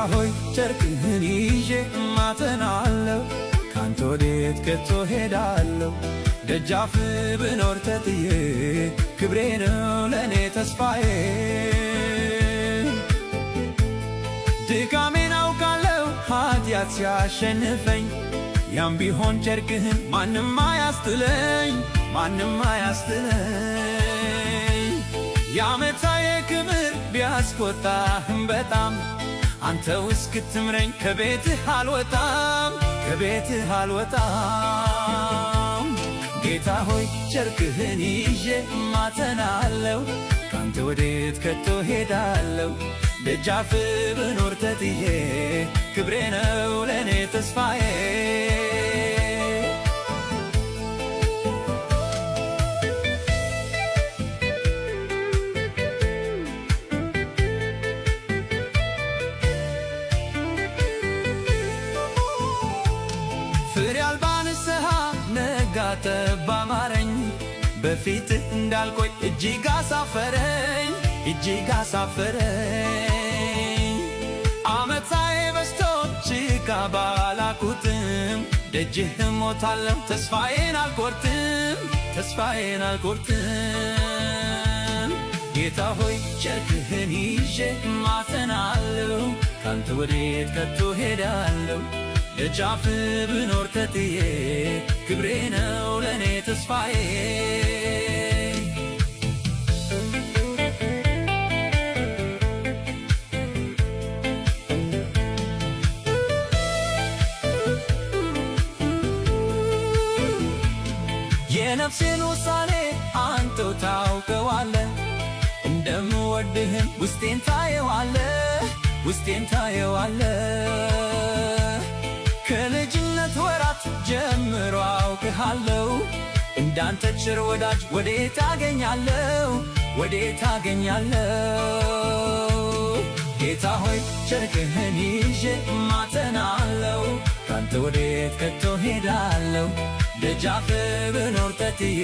ሆይ ጨርቅህን ይዤ እማጸናለሁ፣ ካንተ ወዴት ከቶ ሄዳለሁ? ደጃፍ ብኖር ተጥዬ ክብሬ ነው ለእኔ ተስፋዬ። ድካሜን አውቃለሁ ኃጢአት ሲያሸንፈኝ፣ ያም ቢሆን ጨርቅህን ማንም አያስጥለኝ፣ ማንም አያስጥለኝ። የዓመታዬ ክብር ቢያስቆጣህም በጣም አንተው እስክትምረኝ ከቤትህ አልወጣም፣ ከቤትህ አልወጣም። ጌታ ሆይ ጨርቅህን ይዤ እማጸናለሁ፣ ካንተ ወዴት ከቶ ሄዳለሁ? ደጃፍ ብኖር ተጥዬ ክብሬ ነው ለእኔ ተስፋዬ። ፍሬ አልባ ንስሐ ነጋ ጠባ ማረኝ፣ በፊትህ እንዳልቆይ እጅግ አሳፈረኝ፣ እጅግ አሳፈረኝ። ዓመታዬ በዝቶ ጭቃ ባላኩትም ደጅህ እሞታለሁ፣ ተስፋዬን አልቆርጥም፣ ተስፋዬን አልቆርጥም። ጌታ ሆይ ጨርቅህን ይዤ እማጸናለሁ፣ ካንተ ወዴት ከቶ ሄዳለሁ? ደጃፍ ብኖር ተጥዬ ክብሬ ነው ለእኔ ተስፋዬ። የነፍሴን ውሳኔ አንተው ታውቀዋለህ፣ እንደምወድህም ውስጤን ታየዋለህ፣ ውስጤን ታየዋለህ። ከልጅነት ወራት ጀምሮ አውቅሃለሁ፣ እንዳንተ ቸር ወዳጅ ወዴት አገኛለሁ? ወዴት አገኛለሁ? ጌታ ሆይ ጨርቅህን ይዤ እማጸናለሁ፣ ካንተ ወዴት ከቶ ሄዳለሁ? ደጃፍ ብኖር ተጥዬ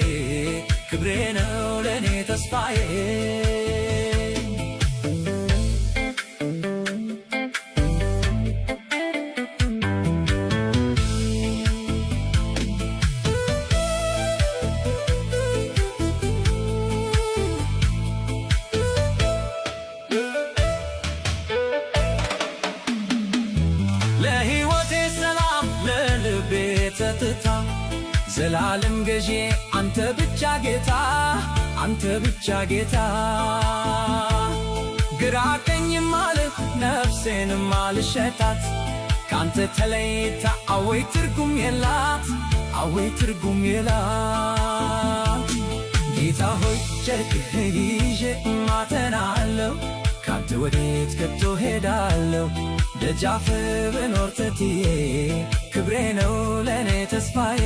ክብሬ ነው ለእኔ ተስፋዬ። ለሕይወቴ ሰላም ለልቤ ጸጥታ ዘላለም ገዤ አንተ ብቻ ጌታ፣ አንተ ብቻ ጌታ። ግራ ቀኝም አልፍ ነፍሴንም አልሸታት፣ ካንተ ተለይታ አወይ ትርጉም የላት፣ አወይ ትርጉም የላት። ጌታ ሆይ ጨርቅህን ይዤ እማጸናለሁ፣ ካንተ ወዴት ከቶ ሄዳለሁ? ደጃፍ ብኖር ተጥዬ ክብሬ ነው ለእኔ ተስፋዬ።